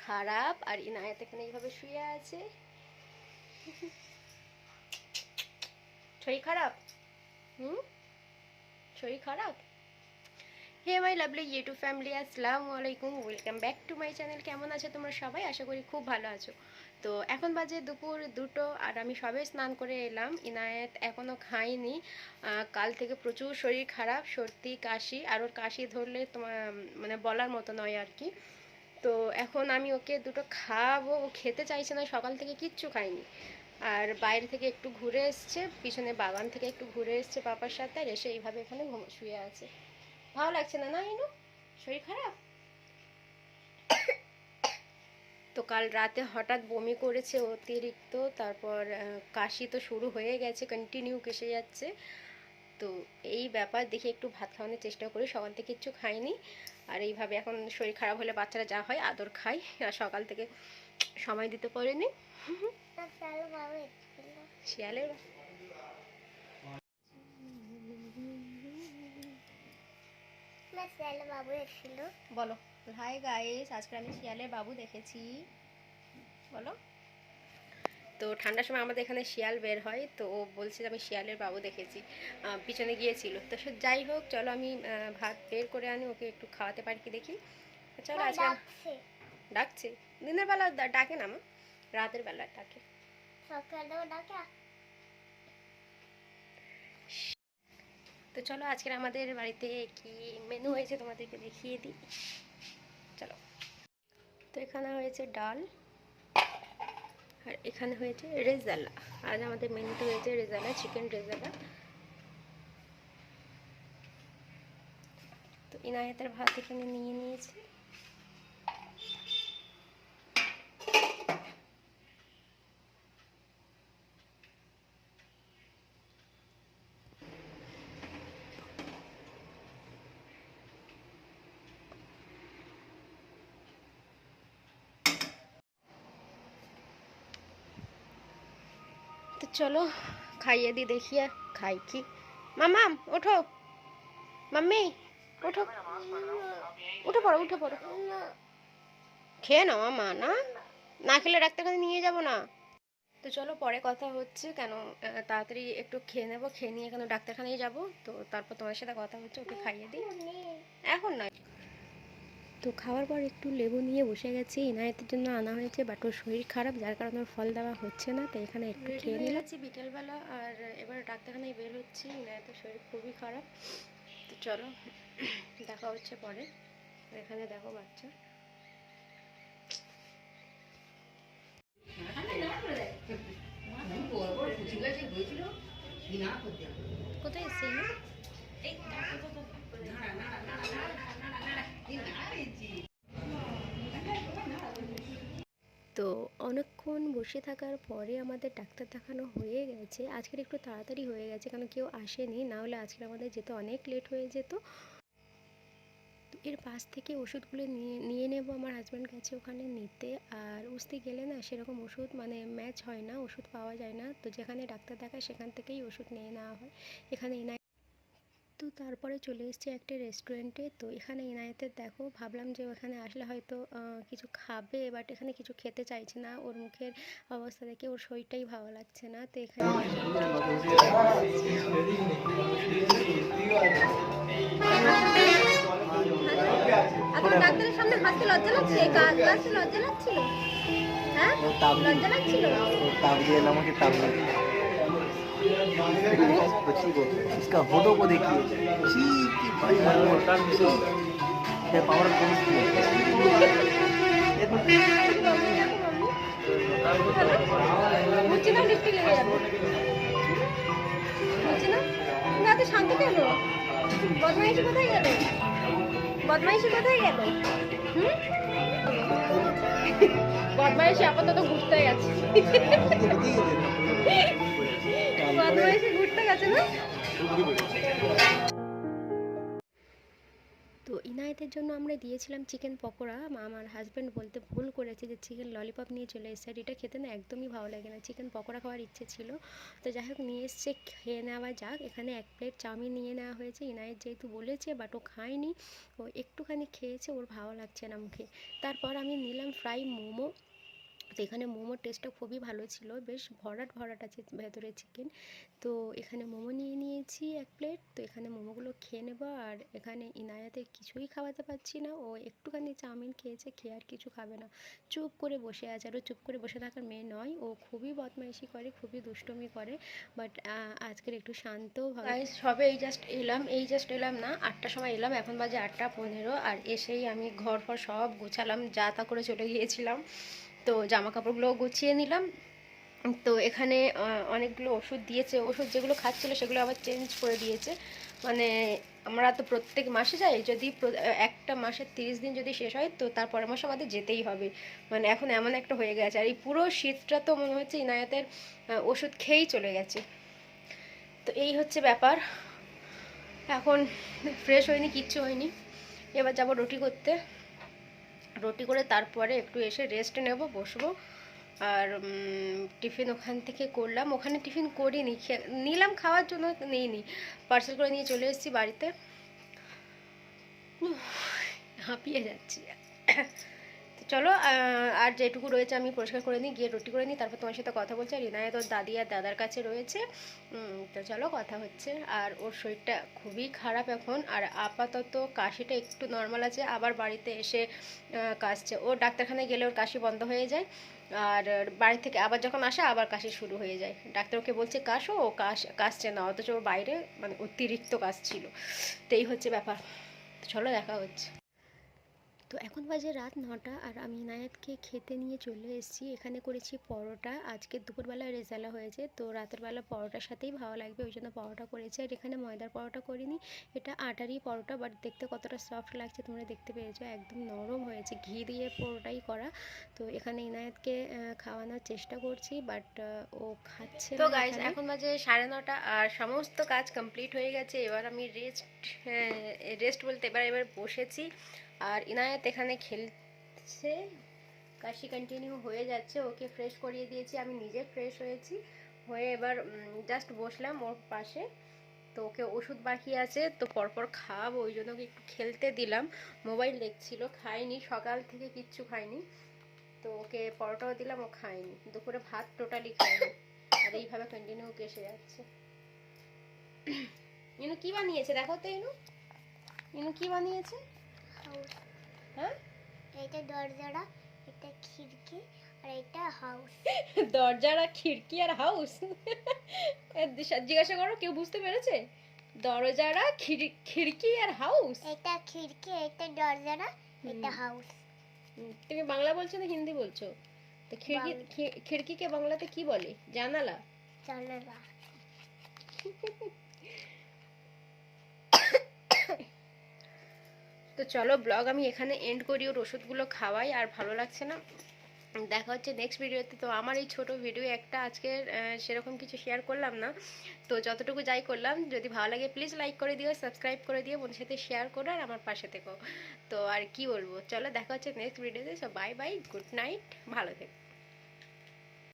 খারাপ আর ইনায়েত এখানে এইভাবে শুয়ে আছে। শরীর খারাপ? শরীর খারাপ? হে মাই লাভলি ইউটিউব ফ্যামিলি, আসসালামু আলাইকুম, welcome back to my channel. কেমন আছো তোমরা সবাই? আশা করি খুব ভালো আছো। তো এখন বাজে দুপুর 2টো আর আমি সবে স্নান করে এলাম। ইনায়েত এখনও খাইনি। কাল থেকে প্রচুর শরীর খারাপ, সর্দি কাশি, আর ওর কাশি ধরলে তোমার মানে বলার মতো নয় আর কি। তো এখন আমি ওকে দুটো খাওয়াবো, ও খেতে চাইছে না, সকাল থেকে কিচ্ছু খায়নি। আর বাইরে থেকে একটু ঘুরে এসছে, পিছনে বাগান থেকে একটু ঘুরে এসছে পাপার সাথে, আর এসে এইভাবে এখানে শুয়ে আছে। ভালো লাগছে না, না ইনু? শরীর খারাপ? তো কাল রাতে হঠাৎ বমি করেছে অতিরিক্ত, তারপর কাশি তো শুরু হয়ে গেছে, কন্টিনিউ কেসে যাচ্ছে। তো এই ব্যাপার দেখে একটু ভাত খাওয়ানোর চেষ্টা করি, সকাল থেকে কিচ্ছু খাইনি। আর এইভাবে এখন শরীর খারাপ হলে বাচ্চারা যা হয় আদর খায়, আর সকাল থেকে সময় দিতে পারেনি। শিয়ালের বাবু এসেছিল। বলো হাই গাইস, আজকে আমি শিয়ালের বাবু দেখেছি। বলো। তো ঠান্ডার সময় আমাদের এখানে শিয়াল বের হয়, তো ও বলছে যে আমি শিয়ালের বাবু দেখেছি, পিছনে গিয়েছিল। তো সে যাই হোক, চলো আমি ভাত বের করে আনি, ওকে একটু খাওয়াতে পারি কি দেখি। চলো। আজকে ডাকছে? দিনের বেলা ডাকে না মা, রাতের বেলা ডাকে। সকালেও ডাকে। তো চলো আজকের আমাদের বাড়িতে কি মেনু হয়েছে তোমাদেরকে দেখিয়ে দিই, চলো। তো এখানে হয়েছে ডাল, আর এখানে হয়েছে রেজালা। আজ আমাদের মেনুতে হয়েছে রেজালা, চিকেন রেজালা। তো ইনায়েতের ভাত এখানে নিয়ে নিয়েছি। তো চলো খাইয়ে দিই, দেখিয়ে খাই কি। মামাম ওঠো, মাম্মি ওঠো, উঠে পড়ো, উঠে পড়ো। খেয়ে নাও মা, না না খেলে ডাক্তারখানে নিয়ে যাব না। তো চলো পরে কথা হচ্ছে, কেন তাড়াতাড়ি একটু খেয়ে নেবো, খেয়ে নিয়ে কেন ডাক্তারখানায় যাব। তো তারপর তোমার সাথে কথা হচ্ছে, ওকে খাইয়ে দিই। এখন নয়। তো খাওয়ার পর একটু লেবু নিয়ে বসে গেছি, ইনায়েতের জন্য আনা হয়েছে, বাট ওর শরীর খারাপ, যার কারণে ওর ফল দেওয়া হচ্ছে না। তো এখানে একটু খেয়ে নিয়েছি বিকেলবেলা, আর এবার ডাক্তারখানায় বের হচ্ছি। ইনায়েতের শরীর খুবই খারাপ। তো চলো দেখা হচ্ছে পরে। এখানে দেখো বাচ্চা। কোথায় এসছে? তো অনেকক্ষণ বসে থাকার পরে আমাদের ডাক্তার দেখানো হয়ে গেছে। আজকের একটু তাড়াতাড়ি হয়ে গেছে, কারণ কেউ আসেনি, না হলে আজকে আমাদের যেতে অনেক লেট হয়ে যেত। তো এর পাশ থেকে ওষুধগুলো নিয়ে নেব, আমার হাজব্যান্ড গেছে ওখানে নিতে। আর উস্তি গেলে না সেরকম ওষুধ মানে ম্যাচ হয় না, ওষুধ পাওয়া যায় না। তো যেখানে ডাক্তার দেখায় সেখান থেকেই ওষুধ নিয়ে নেওয়া হয়। এখানে তো তারপরে চলে এসেছি একটা রেস্টুরেন্টে। তো এখানে ইনায়েতের দেখো, ভাবলাম যে ওখানে আসলে হয়তো কিছু খাবে, বাট এখানে কিছু খেতে চাইছে না। ওর মুখের অবস্থা দেখে ওর শরীরটাই ভালো লাগছে না। তো এখানে ডাক্তারের সামনে হাসতে লজ্জা লাগছে, লজ্জা লাগছিল। হ্যাঁ লজ্জা লাগছিল। इसका होठों को देखिए, छी की भाई पावर বুঝছি না, লিপস্টিক লেগে যাবে। বুঝছি না, তুমি এত শান্ত কেন? বদমাইশি কোথায় গেল? বদমাইশি কোথায় গেল? বদমাইশি আপাতত ঘুরতে গেছে। বদমাইশি ঘুরতে গেছে না। তো ইনায়েত ইনায়েতের জন্য আমরা দিয়েছিলাম চিকেন পকোড়া। আমার হাজব্যান্ড বলতে ভুল করেছে যে চিকেন ললিপপ নিয়ে চলে এসেছে, আর এটা খেতে না একদমই ভালো লাগে না, চিকেন পকোড়া খাওয়ার ইচ্ছে ছিল। তো যাই হোক নিয়ে এসছে, খেয়ে নেওয়া যাক। এখানে 1 প্লেট চাউমিন নিয়ে নেওয়া হয়েছে, ইনায়েত যেহেতু বলেছে বাট ও খায়নি, ও একটুখানি খেয়েছে, ওর ভালো লাগছে না মুখে। তারপর আমি নিলাম ফ্রাই মোমো। তো এখানে মোমোর টেস্টটা খুবই ভালো ছিল, বেশ ভরাট ভরাট আছে ভেতরে চিকেন। তো এখানে মোমো নিয়ে নিয়েছি 1 প্লেট। তো এখানে মোমোগুলো খেয়ে নেবো। আর এখানে ইনায়াতের কিছুই খাওয়াতে পারছি না, ও একটুখানি চাউমিন খেয়েছে, খেয়ে আর কিছু খাবে না, চুপ করে বসে আছে। আর ও চুপ করে বসে থাকার মেয়ে নয়, ও খুবই বদমাইশি করে, খুবই দুষ্টুমি করে, বাট আজকের একটু শান্তভাবে। সবে এই জাস্ট এলাম না, 8টার সময় এলাম, এখন বাজে 8টা 15। আর এসেই আমি ঘর ফর সব গুছালাম, যা তা করে চলে গিয়েছিলাম। তো জামা কাপড়গুলোও গুছিয়ে নিলাম। তো এখানে অনেকগুলো ওষুধ দিয়েছে, ওষুধ যেগুলো খাচ্ছিলো সেগুলো আবার চেঞ্জ করে দিয়েছে। মানে আমরা তো প্রত্যেক মাসে যাই, যদি একটা মাসের 30 দিন যদি শেষ হয় তো তার পরের মাসে আমাদের যেতেই হবে। মানে এখন এমন একটা হয়ে গেছে। আর এই পুরো শীতটা তো মনে হচ্ছে ইনায়াতের ওষুধ খেয়েই চলে গেছে। তো এই হচ্ছে ব্যাপার। এখন ফ্রেশ হয়নি, কিচ্ছু হয়নি, এবার যাবো রুটি করতে। রুটি করে তারপরে একটু এসে রেস্ট নেব, বসবো। আর টিফিন ওখান থেকে করলাম, ওখানে টিফিন করিনি, নিলাম খাওয়ার জন্য, নিইনি, পার্সেল করে নিয়ে চলে এসেছি বাড়িতে। হাঁপিয়ে যাচ্ছি। তো চলো, আর যেটুকু রয়েছে আমি পরিষ্কার করে নিই, গিয়ে রুটি করে নিই, তারপর তোমার সাথে কথা বলছি। আর ইনায়েত ওর দাদি আর দাদার কাছে রয়েছে। তো চলো কথা হচ্ছে। আর ওর শরীরটা খুবই খারাপ এখন, আর আপাতত কাশিটা একটু নর্মাল আছে, আবার বাড়িতে এসে কাশছে। ও ডাক্তারখানায় গেলে ওর কাশি বন্ধ হয়ে যায়, আর বাড়ি থেকে আবার যখন আসে আবার কাশি শুরু হয়ে যায়। ডাক্তার ওকে বলছে কাশো, ও কাশছে না, অথচ ওর বাইরে মানে অতিরিক্ত কাশছিল। তো এই হচ্ছে ব্যাপার। চলো দেখা হচ্ছে। তো এখন বাজে রাত 9টা, আর আমি ইনায়েতকে খেতে নিয়ে চলে এসেছি। এখানে করেছি পরোটা, আজকে দুপুরবেলা রেজালা হয়েছে, তো রাতের বেলা পরোটার সাথেই ভালো লাগবে, ওই জন্য পরোটা করেছি। আর এখানে ময়দার পরোটা করিনি, এটা আটারই পরোটা, বাট দেখতে কতটা সফট লাগছে তোমরা দেখতে পেয়েছো, একদম নরম হয়েছে, ঘি দিয়ে পরোটাই করা। তো এখানে ইনায়েতকে খাওয়ানোর চেষ্টা করছি, বাট ও খাচ্ছে না। তো গাইস এখন বাজে 9:30, আর সমস্ত কাজ কমপ্লিট হয়ে গেছে। এবার আমি রেস্ট বলতে এবার বসেছি। আর ইনায়েত এখানে খেলছে, কাশি কন্টিনিউ হয়ে যাচ্ছে, ওকে ফ্রেশ করিয়ে দিয়েছি, আমি নিজে ফ্রেশ হয়েছি, হয়ে এবার জাস্ট বসলাম ওর পাশে। তো ওকে ওষুধ বাকি আছে, তো পরপর খাওয়াবো, ওই জন্য ওকে একটু খেলতে দিলাম। মোবাইল দেখছিল, খায়নি, সকাল থেকে কিচ্ছু খায়নি। তো ওকে পরোটাও দিলাম, ও খায়নি, দুপুরে ভাত টোটালি খায়নি। আর এইভাবে কন্টিনিউ কেসে যাচ্ছে। ইনু কি বানিয়েছে দেখো তো, ইনু কি বানিয়েছে? হ্যাঁ, এটা দরজাটা, এটা খিড়কি, আর এটা হাউস। দরজাটা, খিড়কি আর হাউস? জিজ্ঞাসা করো, কেউ বুঝতে পেরেছে? দরজাটা, খিড়কি আর হাউস? এটা খিড়কি, এটা দরজাটা, এটা হাউস। তুমি বাংলা বলছো না হিন্দি বলছো? তো খিড়কিকে বাংলাতে কি বলে? জানালা। জানালা। তো চলো ব্লগ আমি এখানে এন্ড করি, ওর ওষুধগুলো খাওয়াই, আর ভালো লাগছে না। দেখা হচ্ছে নেক্সট ভিডিওতে। তো আমার এই ছোট ভিডিও একটা আজকের সেরকম কিছু শেয়ার করলাম না, তো যতটুকু যাই করলাম, যদি ভালো লাগে প্লিজ লাইক করে দিও, সাবস্ক্রাইব করে দিও, বোনের সাথে শেয়ার করো, আর আমার পাশে থেকো। তো আর কি বলবো, চলো দেখা হচ্ছে নেক্সট ভিডিওতে। So bye bye, good night, ভালো থেকো।